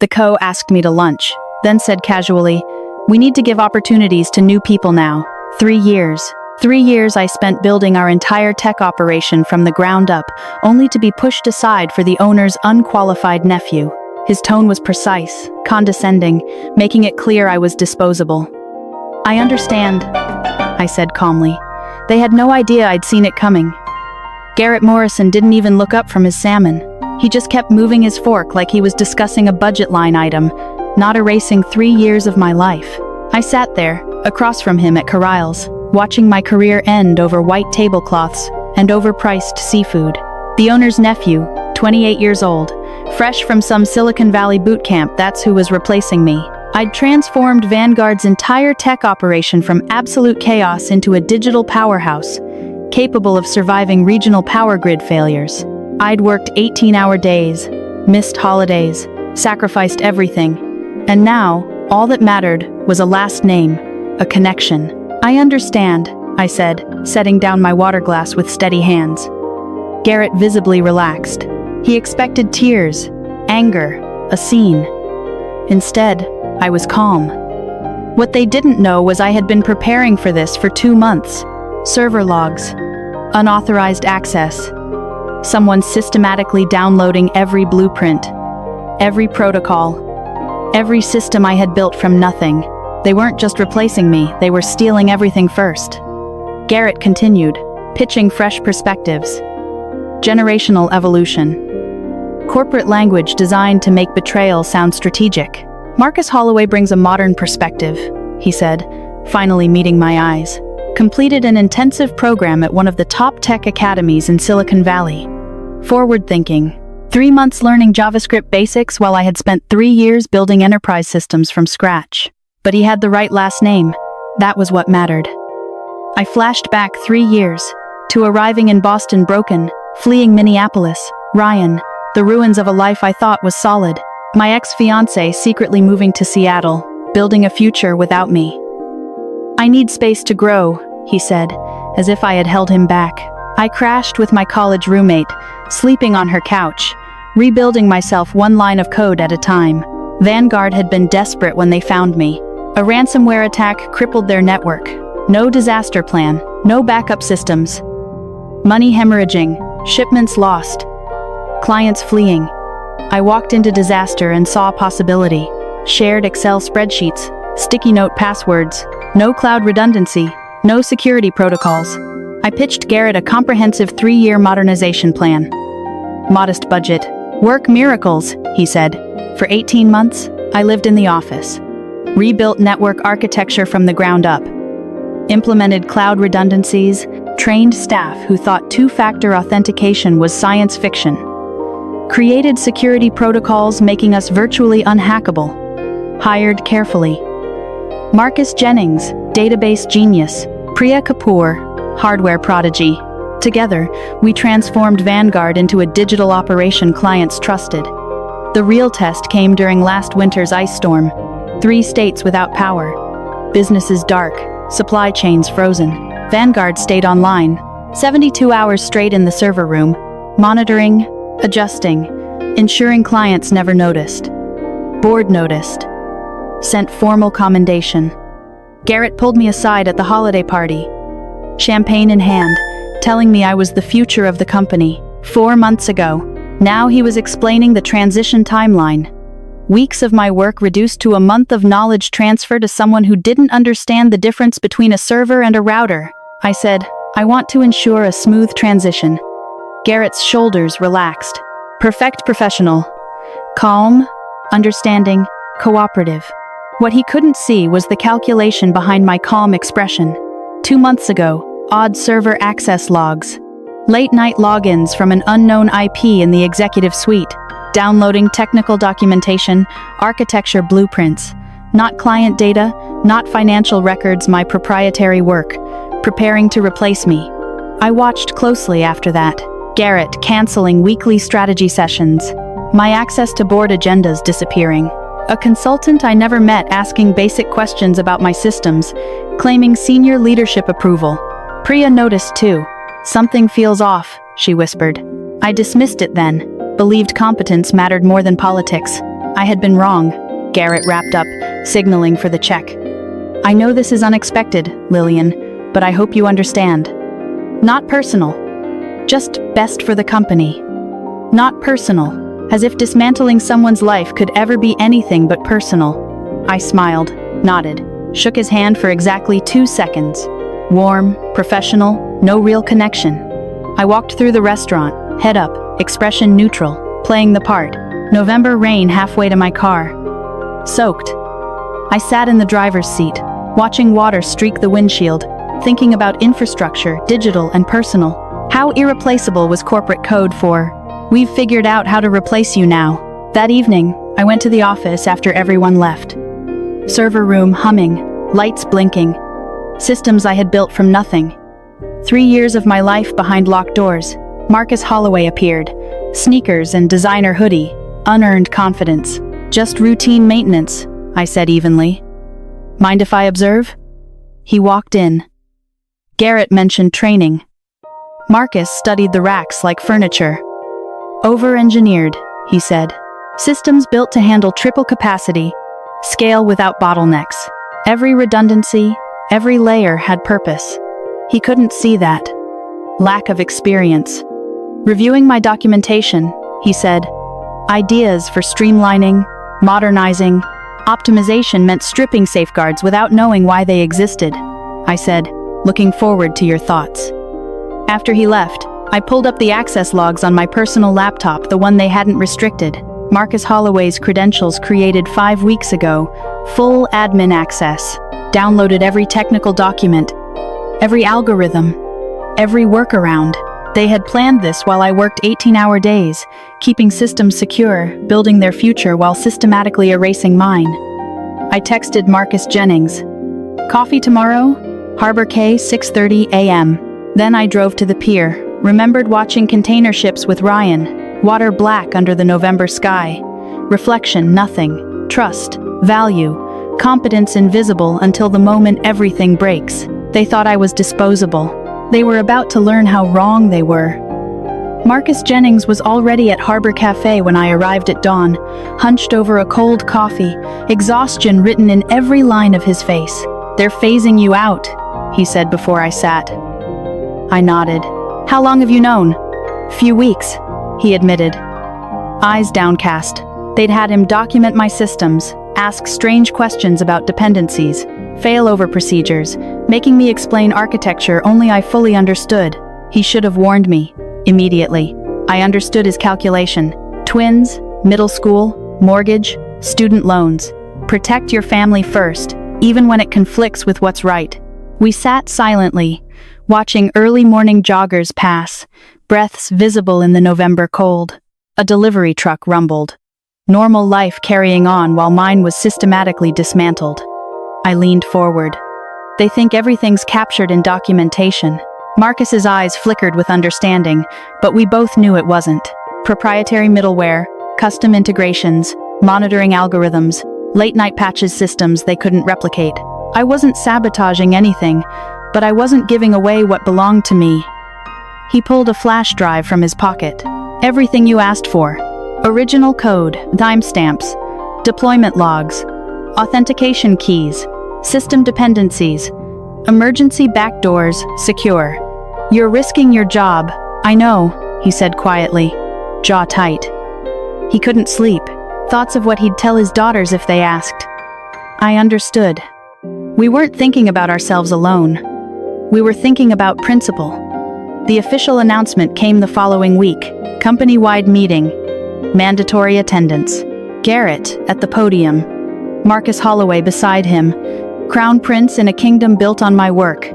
The co asked me to lunch, then said casually, "We need to give opportunities to new people now. 3 years. 3 years I spent building our entire tech operation from the ground up, only to be pushed aside for the owner's unqualified nephew." His tone was precise, condescending, making it clear I was disposable. "I understand," I said calmly. They had no idea I'd seen it coming. Garrett Morrison didn't even look up from his salmon. He just kept moving his fork like he was discussing a budget line item, not erasing 3 years of my life. I sat there, across from him at Carlisle's, watching my career end over white tablecloths and overpriced seafood. The owner's nephew, 28 years old, fresh from some Silicon Valley boot camp, that's who was replacing me. I'd transformed Vanguard's entire tech operation from absolute chaos into a digital powerhouse, capable of surviving regional power grid failures. I'd worked 18-hour days, missed holidays, sacrificed everything, and now, all that mattered was a last name, a connection. "I understand," I said, setting down my water glass with steady hands. Garrett visibly relaxed. He expected tears, anger, a scene. Instead, I was calm. What they didn't know was I had been preparing for this for 2 months. Server logs, unauthorized access, someone systematically downloading every blueprint, every protocol, every system I had built from nothing. They weren't just replacing me, they were stealing everything first. Garrett continued, pitching fresh perspectives. Generational evolution. Corporate language designed to make betrayal sound strategic. "Marcus Holloway brings a modern perspective," he said, finally meeting my eyes. "Completed an intensive program at one of the top tech academies in Silicon Valley. Forward-thinking. 3 months learning JavaScript basics while I had spent 3 years building enterprise systems from scratch. But he had the right last name. That was what mattered." I flashed back 3 years, to arriving in Boston broken, fleeing Minneapolis, Ryan, the ruins of a life I thought was solid. My ex-fiancé secretly moving to Seattle, building a future without me. "I need space to grow," he said, as if I had held him back. I crashed with my college roommate, sleeping on her couch, rebuilding myself one line of code at a time. Vanguard had been desperate when they found me. A ransomware attack crippled their network. No disaster plan, no backup systems. Money hemorrhaging, shipments lost, clients fleeing. I walked into disaster and saw a possibility. Shared Excel spreadsheets, sticky note passwords, no cloud redundancy, no security protocols. I pitched Garrett a comprehensive 3-year modernization plan. Modest budget. "Work miracles," he said. For 18 months, I lived in the office. Rebuilt network architecture from the ground up. Implemented cloud redundancies, trained staff who thought two-factor authentication was science fiction. Created security protocols making us virtually unhackable. Hired carefully. Marcus Jennings, database genius. Priya Kapoor, hardware prodigy. Together, we transformed Vanguard into a digital operation clients trusted. The real test came during last winter's ice storm. 3 states without power. Businesses dark, supply chains frozen. Vanguard stayed online, 72 hours straight in the server room, monitoring, adjusting, ensuring clients never noticed. Board noticed. Sent formal commendation. Garrett pulled me aside at the holiday party, champagne in hand, telling me I was the future of the company. 4 months ago, now he was explaining the transition timeline. Weeks of my work reduced to a month of knowledge transfer to someone who didn't understand the difference between a server and a router. I said, "I want to ensure a smooth transition." Garrett's shoulders relaxed. Perfect professional. Calm, understanding, cooperative. What he couldn't see was the calculation behind my calm expression. 2 months ago, odd server access logs. Late-night logins from an unknown IP in the executive suite. Downloading technical documentation, architecture blueprints. Not client data, not financial records, my proprietary work. Preparing to replace me. I watched closely after that. Garrett canceling weekly strategy sessions. My access to board agendas disappearing. A consultant I never met asking basic questions about my systems, claiming senior leadership approval. Priya noticed too. "Something feels off," she whispered. I dismissed it then. Believed competence mattered more than politics. I had been wrong, Garrett wrapped up, signaling for the check. I know this is unexpected, Lillian, but I hope you understand. Not personal. Just best for the company. Not personal, as if dismantling someone's life could ever be anything but personal. I smiled, nodded, shook his hand for exactly 2 seconds. Warm, professional, no real connection. I walked through the restaurant, head up, expression neutral, playing the part. November rain halfway to my car. Soaked. I sat in the driver's seat, watching water streak the windshield, thinking about infrastructure, digital and personal. How irreplaceable was corporate code for, "We've figured out how to replace you now." That evening, I went to the office after everyone left. Server room humming, lights blinking. Systems I had built from nothing. 3 years of my life behind locked doors. Marcus Holloway appeared. Sneakers and designer hoodie. Unearned confidence. Just routine maintenance, I said evenly. Mind if I observe? He walked in. Garrett mentioned training. Marcus studied the racks like furniture. Over-engineered, he said. Systems built to handle triple capacity. Scale without bottlenecks. Every redundancy, every layer had purpose. He couldn't see that. Lack of experience. Reviewing my documentation, he said, ideas for streamlining, modernizing, optimization meant stripping safeguards without knowing why they existed. I said, looking forward to your thoughts. After he left, I pulled up the access logs on my personal laptop, the one they hadn't restricted. Marcus Holloway's credentials created 5 weeks ago. Full admin access. Downloaded every technical document, every algorithm, every workaround. They had planned this while I worked 18-hour days, keeping systems secure, building their future while systematically erasing mine. I texted Marcus Jennings. Coffee tomorrow? Harbor Cay, 6:30 a.m. Then I drove to the pier, remembered watching container ships with Ryan, water black under the November sky. Reflection, nothing. Trust, value, competence invisible until the moment everything breaks. They thought I was disposable. They were about to learn how wrong they were. Marcus Jennings was already at Harbor Cafe when I arrived at dawn, hunched over a cold coffee, exhaustion written in every line of his face. "They're phasing you out," he said before I sat. I nodded. "How long have you known?" "Few weeks," he admitted. Eyes downcast. They'd had him document my systems, ask strange questions about dependencies, failover procedures, making me explain architecture only I fully understood. He should have warned me. Immediately. I understood his calculation. Twins, middle school, mortgage, student loans. Protect your family first, even when it conflicts with what's right. We sat silently, watching early morning joggers pass, breaths visible in the November cold. A delivery truck rumbled. Normal life carrying on while mine was systematically dismantled. I leaned forward. They think everything's captured in documentation. Marcus's eyes flickered with understanding, but we both knew it wasn't. Proprietary middleware, custom integrations, monitoring algorithms, late-night patches systems they couldn't replicate. I wasn't sabotaging anything, but I wasn't giving away what belonged to me. He pulled a flash drive from his pocket. Everything you asked for. Original code, timestamps, deployment logs, authentication keys, system dependencies, emergency backdoors, secure. You're risking your job, I know, he said quietly, jaw tight. He couldn't sleep, thoughts of what he'd tell his daughters if they asked. I understood. We weren't thinking about ourselves alone. We were thinking about principle. The official announcement came the following week, company-wide meeting, mandatory attendance. Garrett at the podium, Marcus Holloway beside him, Crown Prince in a kingdom built on my work.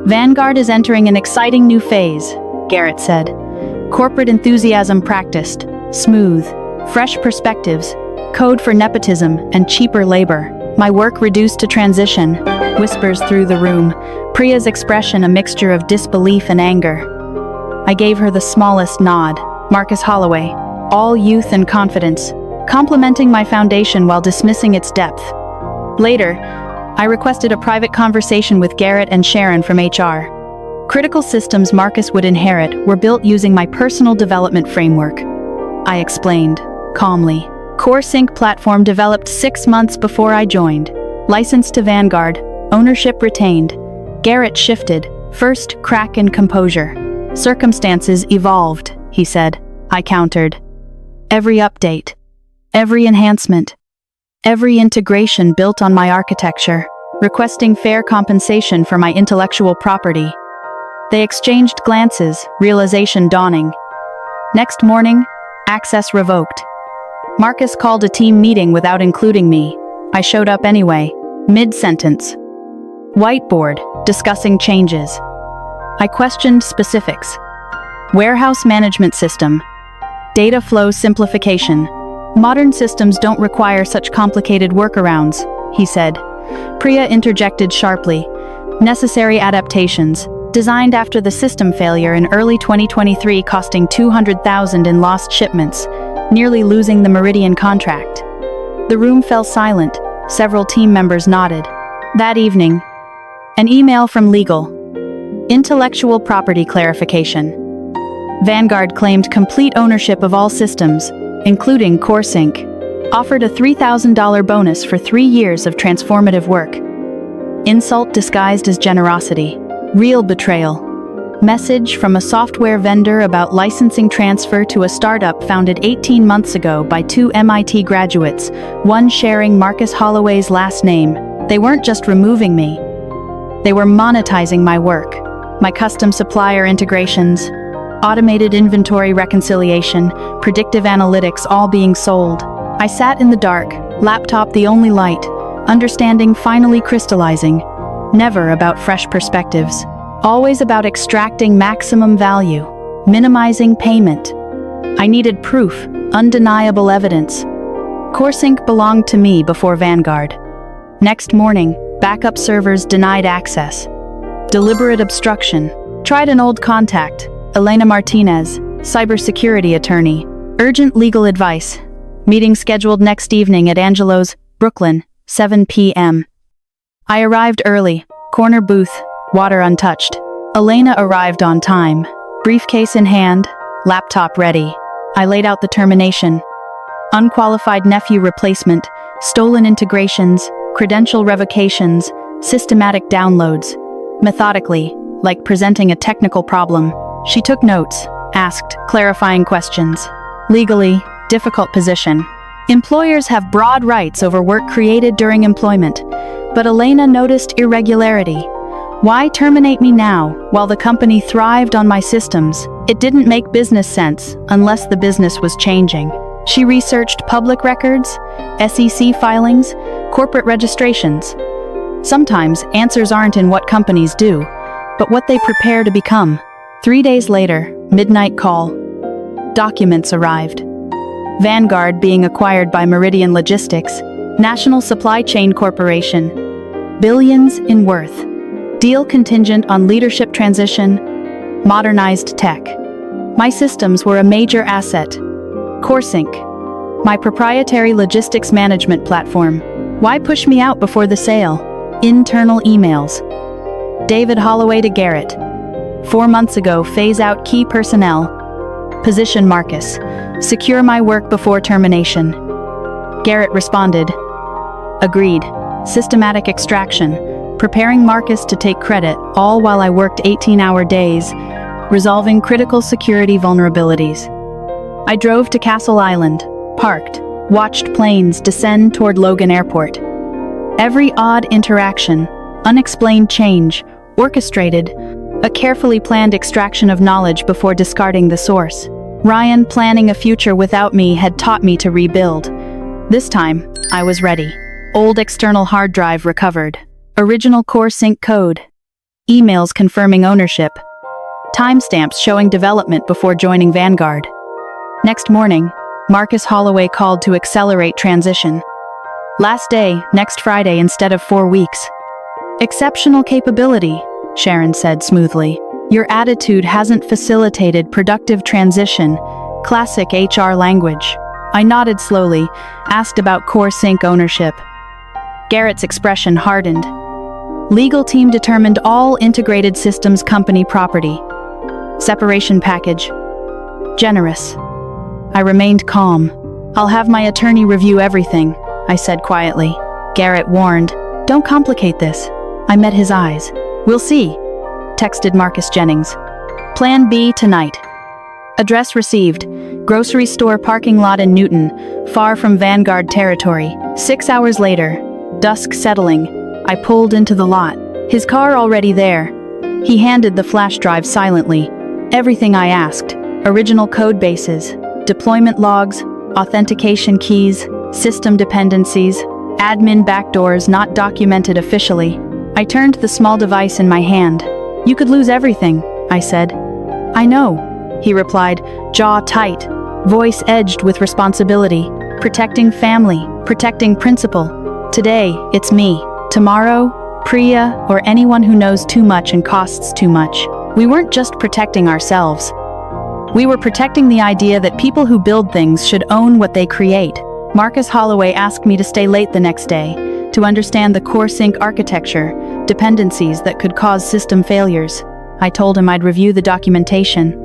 Vanguard is entering an exciting new phase, Garrett said. Corporate enthusiasm practiced, smooth, fresh perspectives, code for nepotism and cheaper labor. My work reduced to transition, whispers through the room, Priya's expression a mixture of disbelief and anger. I gave her the smallest nod, Marcus Holloway, all youth and confidence, complimenting my foundation while dismissing its depth. Later, I requested a private conversation with Garrett and Sharon from HR. Critical systems Marcus would inherit were built using my personal development framework. I explained, calmly, CoreSync platform developed 6 months before I joined. Licensed to Vanguard, ownership retained. Garrett shifted, first crack and composure. Circumstances evolved, he said. I countered. Every update, every enhancement, every integration built on my architecture, requesting fair compensation for my intellectual property. They exchanged glances, realization dawning. Next morning, access revoked. Marcus called a team meeting without including me. I showed up anyway, mid-sentence. Whiteboard, discussing changes. I questioned specifics. Warehouse management system. Data flow simplification. Modern systems don't require such complicated workarounds, he said. Priya interjected sharply. Necessary adaptations, designed after the system failure in early 2023 costing $200,000 in lost shipments, nearly losing the Meridian contract. The room fell silent. Several team members nodded. That evening, an email from legal. Intellectual property clarification. Vanguard claimed complete ownership of all systems, including CoreSync. Offered a $3,000 bonus for 3 years of transformative work. Insult disguised as generosity. Real betrayal. Message from a software vendor about licensing transfer to a startup founded 18 months ago by 2 MIT graduates, one sharing Marcus Holloway's last name. They weren't just removing me. They were monetizing my work. My custom supplier integrations, automated inventory reconciliation, predictive analytics all being sold. I sat in the dark, laptop the only light, understanding finally crystallizing. Never about fresh perspectives. Always about extracting maximum value, minimizing payment. I needed proof, undeniable evidence. CoreSync belonged to me before Vanguard. Next morning, backup servers denied access. Deliberate obstruction. Tried an old contact, Elena Martinez, cybersecurity attorney. Urgent legal advice. Meeting scheduled next evening at Angelo's, Brooklyn, 7 p.m. I arrived early, corner booth, water untouched. Elena arrived on time, briefcase in hand, laptop ready. I laid out the termination. Unqualified nephew replacement, stolen integrations, credential revocations, systematic downloads. Methodically, like presenting a technical problem. She took notes, asked clarifying questions. Legally, difficult position. Employers have broad rights over work created during employment, but Elena noticed irregularity. Why terminate me now, while the company thrived on my systems? It didn't make business sense, unless the business was changing. She researched public records, SEC filings, corporate registrations. Sometimes, answers aren't in what companies do, but what they prepare to become. 3 days later, midnight call. Documents arrived. Vanguard being acquired by Meridian Logistics, National Supply Chain Corporation. Billions in worth. Deal contingent on leadership transition, modernized tech. My systems were a major asset. CoreSync, my proprietary logistics management platform. Why push me out before the sale? Internal emails. David Holloway to Garrett. 4 months ago, phase out key personnel. Position Marcus. Secure my work before termination. Garrett responded. Agreed. Systematic extraction. Preparing Marcus to take credit, all while I worked 18-hour days, resolving critical security vulnerabilities. I drove to Castle Island, parked, watched planes descend toward Logan Airport. Every odd interaction, unexplained change, orchestrated, a carefully planned extraction of knowledge before discarding the source. Ryan planning a future without me had taught me to rebuild. This time, I was ready. Old external hard drive recovered. Original CoreSync code. Emails confirming ownership. Timestamps showing development before joining Vanguard. Next morning, Marcus Holloway called to accelerate transition. Last day, next Friday instead of 4 weeks. Exceptional capability, Sharon said smoothly. Your attitude hasn't facilitated productive transition. Classic HR language. I nodded slowly, asked about CoreSync ownership. Garrett's expression hardened. Legal team determined all integrated systems company property. Separation package. Generous. I remained calm. I'll have my attorney review everything, I said quietly. Garrett warned, "Don't complicate this." I met his eyes. "We'll see," texted Marcus Jennings. Plan B tonight. Address received. Grocery store parking lot in Newton, far from Vanguard territory. 6 hours later, dusk settling, I pulled into the lot. His car already there. He handed the flash drive silently. Everything I asked. Original code bases, deployment logs, authentication keys, system dependencies, admin backdoors not documented officially. I turned the small device in my hand. "You could lose everything," I said. "I know," he replied, jaw tight, voice edged with responsibility. "Protecting family, protecting principle. Today, it's me. Tomorrow, Priya or anyone who knows too much and costs too much." We weren't just protecting ourselves. We were protecting the idea that people who build things should own what they create. Marcus Holloway asked me to stay late the next day, to understand the core sync architecture, dependencies that could cause system failures. I told him I'd review the documentation.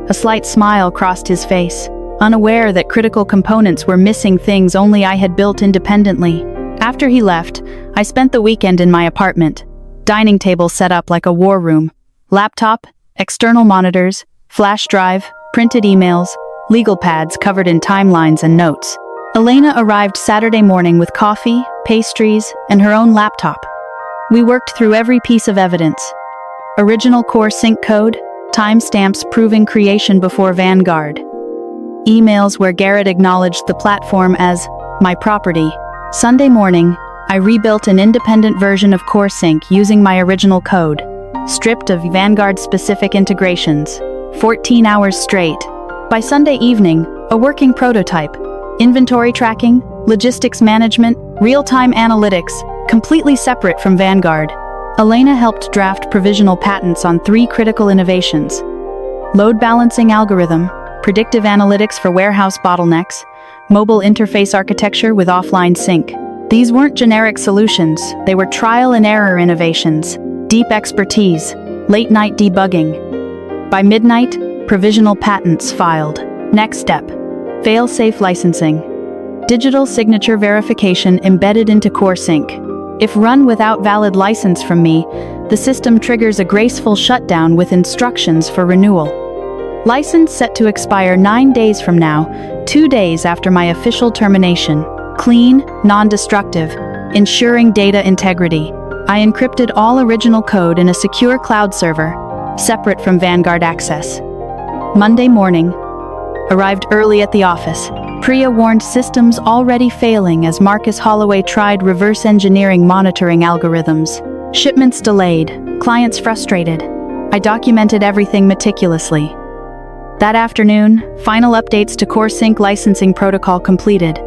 A slight smile crossed his face, unaware that critical components were missing things only I had built independently. After he left, I spent the weekend in my apartment. Dining table set up like a war room. Laptop, external monitors, flash drive, printed emails, legal pads covered in timelines and notes. Elena arrived Saturday morning with coffee, pastries, and her own laptop. We worked through every piece of evidence. Original core sync code, timestamps proving creation before Vanguard. Emails where Garrett acknowledged the platform as my property. Sunday morning, I rebuilt an independent version of core sync using my original code, stripped of Vanguard-specific integrations. 14 hours straight. By Sunday evening, a working prototype. Inventory tracking, logistics management, real-time analytics, completely separate from Vanguard. Elena helped draft provisional patents on 3 critical innovations. Load balancing algorithm, predictive analytics for warehouse bottlenecks, mobile interface architecture with offline sync. These weren't generic solutions, they were trial and error innovations, deep expertise, late-night debugging. By midnight, provisional patents filed. Next step, fail-safe licensing. Digital signature verification embedded into core sync. If run without valid license from me, the system triggers a graceful shutdown with instructions for renewal. License set to expire 9 days from now, 2 days after my official termination. Clean, non-destructive, ensuring data integrity. I encrypted all original code in a secure cloud server, separate from Vanguard access. Monday morning, arrived early at the office. Priya warned systems already failing as Marcus Holloway tried reverse engineering monitoring algorithms. Shipments delayed, clients frustrated. I documented everything meticulously. That afternoon, final updates to core sync licensing protocol completed.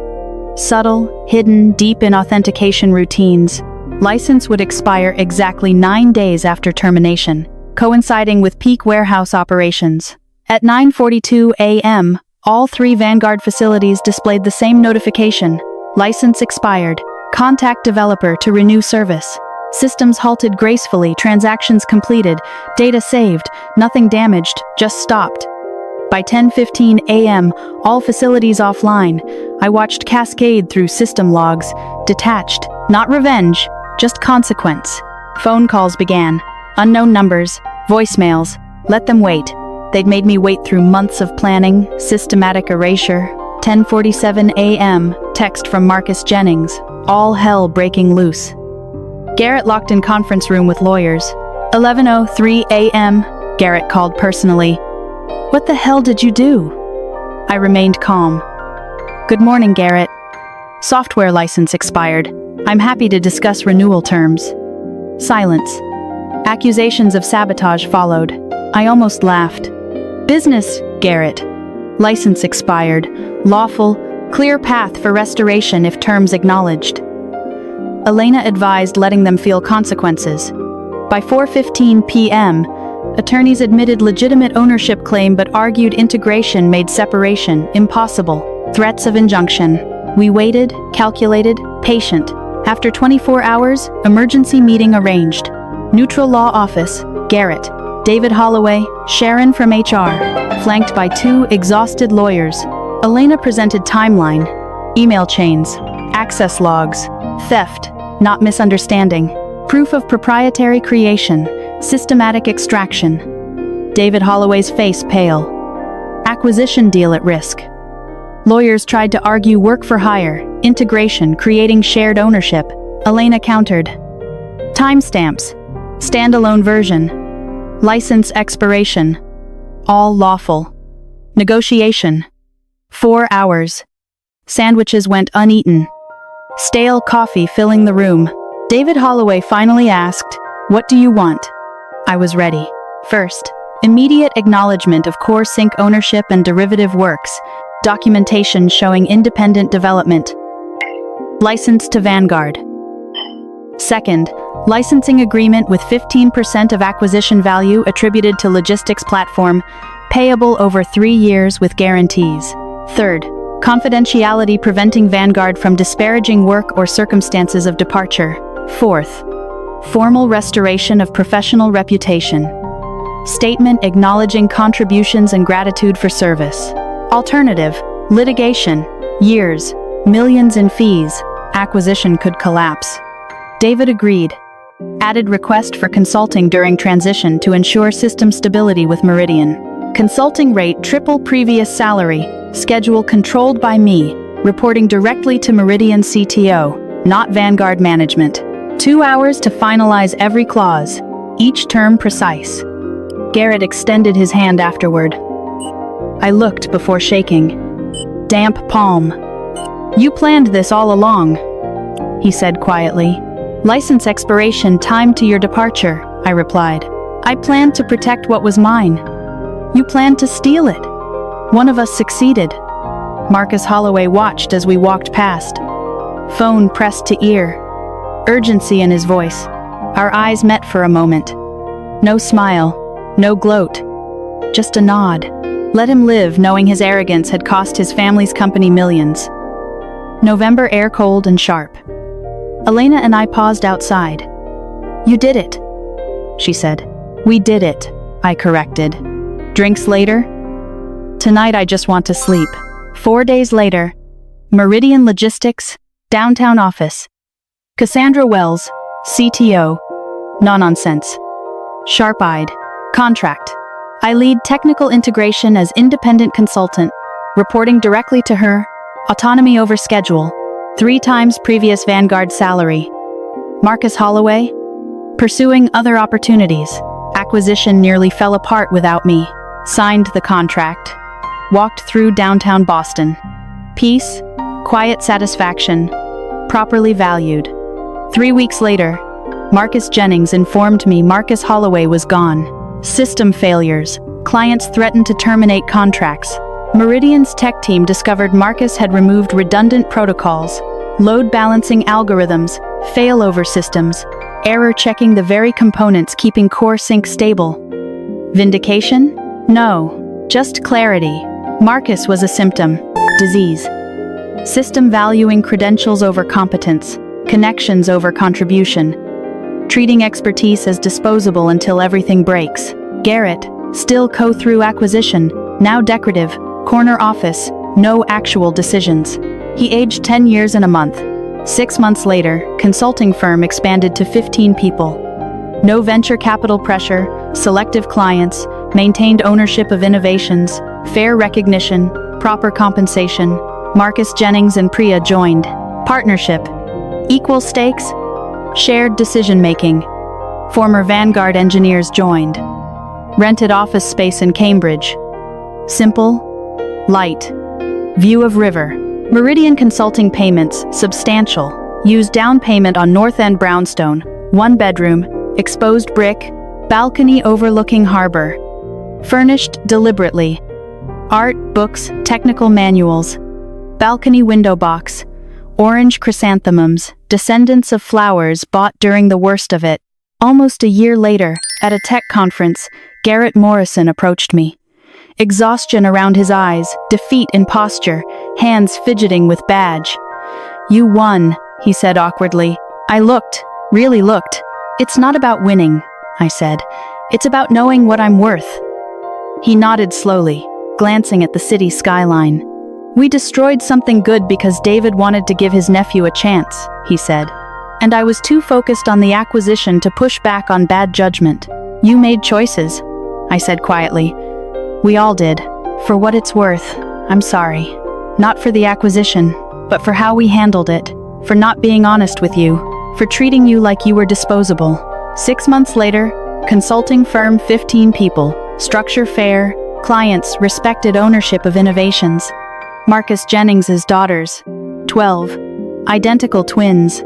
Subtle, hidden, deep in authentication routines. License would expire exactly 9 days after termination, coinciding with peak warehouse operations. At 9:42 a.m., all 3 Vanguard facilities displayed the same notification. License expired. Contact developer to renew service. Systems halted gracefully, transactions completed, data saved, nothing damaged, just stopped. By 10:15 a.m., all facilities offline. I watched cascade through system logs, detached, not revenge, just consequence. Phone calls began. Unknown numbers, voicemails. Let them wait. They'd made me wait through months of planning, systematic erasure. 10:47 a.m., text from Marcus Jennings. All hell breaking loose. Garrett locked in conference room with lawyers. 11:03 a.m., Garrett called personally. "What the hell did you do?" I remained calm. "Good morning, Garrett. Software license expired. I'm happy to discuss renewal terms." Silence. Accusations of sabotage followed. I almost laughed. "Business, Garrett. License expired. Lawful, clear path for restoration if terms acknowledged." Elena advised letting them feel consequences. By 4:15 p.m., attorneys admitted legitimate ownership claim but argued integration made separation impossible. Threats of injunction. We waited, calculated, patient. After 24 hours, emergency meeting arranged. Neutral law office, Garrett, David Holloway, Sharon from HR, flanked by 2 exhausted lawyers. Elena presented timeline, email chains, access logs, theft, not misunderstanding, proof of proprietary creation, systematic extraction. David Holloway's face pale. Acquisition deal at risk. Lawyers tried to argue work for hire, integration, creating shared ownership. Elena countered. Timestamps. Standalone version. License expiration. All lawful. Negotiation. 4 hours. Sandwiches went uneaten. Stale coffee filling the room. David Holloway finally asked, "What do you want?" I was ready. First, immediate acknowledgement of Core Sync ownership and derivative works, documentation showing independent development. License to Vanguard. Second, licensing agreement with 15% of acquisition value attributed to logistics platform, payable over 3 years with guarantees. Third, confidentiality preventing Vanguard from disparaging work or circumstances of departure. Fourth, formal restoration of professional reputation. Statement acknowledging contributions and gratitude for service. Alternative, litigation, years, millions in fees, acquisition could collapse. David agreed. Added request for consulting during transition to ensure system stability with Meridian. Consulting rate triple previous salary, schedule controlled by me, reporting directly to Meridian CTO, not Vanguard management. 2 hours to finalize every clause, each term precise. Garrett extended his hand afterward. I looked before shaking. Damp palm. "You planned this all along," he said quietly. "License expiration timed to your departure," I replied. "I planned to protect what was mine. You planned to steal it. One of us succeeded." Marcus Holloway watched as we walked past. Phone pressed to ear. Urgency in his voice. Our eyes met for a moment. No smile, no gloat. Just a nod. Let him live, knowing his arrogance had cost his family's company millions. November air cold and sharp. Elena and I paused outside. "You did it," she said. "We did it," I corrected. "Drinks later?" "Tonight I just want to sleep." 4 days later. Meridian Logistics, downtown office. Cassandra Wells, CTO. No-nonsense. Sharp-eyed. Contract. I lead technical integration as independent consultant, reporting directly to her, autonomy over schedule, 3 times previous Vanguard salary. Marcus Holloway? Pursuing other opportunities. Acquisition nearly fell apart without me. Signed the contract. Walked through downtown Boston. Peace, quiet satisfaction, properly valued. 3 weeks later, Marcus Jennings informed me Marcus Holloway was gone. System failures. Clients threatened to terminate contracts. Meridian's tech team discovered Marcus had removed redundant protocols, load balancing algorithms, failover systems, error checking the very components keeping Core Sync stable. Vindication? No. Just clarity. Marcus was a symptom. Disease. System valuing credentials over competence, connections over contribution. Treating expertise as disposable until everything breaks. Garrett, still co-through acquisition, now decorative, corner office, no actual decisions. He aged 10 years in a month. 6 months later, consulting firm expanded to 15 people. No venture capital pressure, selective clients, maintained ownership of innovations, fair recognition, proper compensation. Marcus Jennings and Priya joined. Partnership. Equal stakes. Shared decision-making. Former Vanguard engineers joined. Rented office space in Cambridge. Simple. Light. View of river. Meridian consulting payments, substantial. Used down payment on North End brownstone. 1 bedroom, exposed brick, balcony overlooking harbor. Furnished deliberately. Art, books, technical manuals. Balcony window box. Orange chrysanthemums, descendants of flowers bought during the worst of it. Almost a year later, at a tech conference, Garrett Morrison approached me. Exhaustion around his eyes, defeat in posture, hands fidgeting with badge. "You won," he said awkwardly. I looked, really looked. "It's not about winning," I said. "It's about knowing what I'm worth." He nodded slowly, glancing at the city skyline. We destroyed something good because David wanted to give his nephew a chance, he said. And I was too focused on the acquisition to push back on bad judgment. You made choices, I said quietly. We all did. For what it's worth, I'm sorry. Not for the acquisition, but for how we handled it. For not being honest with you. For treating you like you were disposable. 6 months later, consulting firm 15 people, structure fair, clients respected ownership of innovations. Marcus Jennings's daughters, 12, identical twins,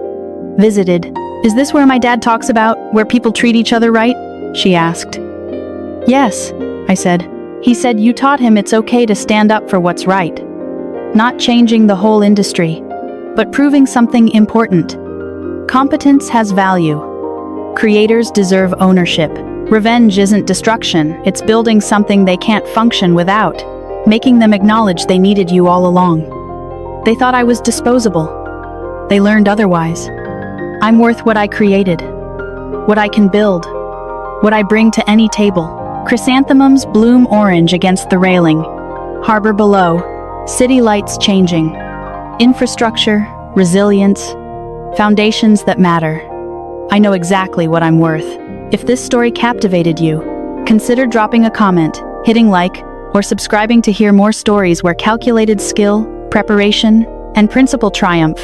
visited. Is this where my dad talks about where people treat each other right? She asked. Yes, I said. He said you taught him it's okay to stand up for what's right. Not changing the whole industry, but proving something important. Competence has value. Creators deserve ownership. Revenge isn't destruction, it's building something they can't function without, making them acknowledge they needed you all along. They thought I was disposable. They learned otherwise. I'm worth what I created, what I can build, what I bring to any table. Chrysanthemums bloom orange against the railing. Harbor below, city lights changing. Infrastructure, resilience, foundations that matter. I know exactly what I'm worth. If this story captivated you, consider dropping a comment, hitting like, or subscribing to hear more stories where calculated skill, preparation, and principle triumph.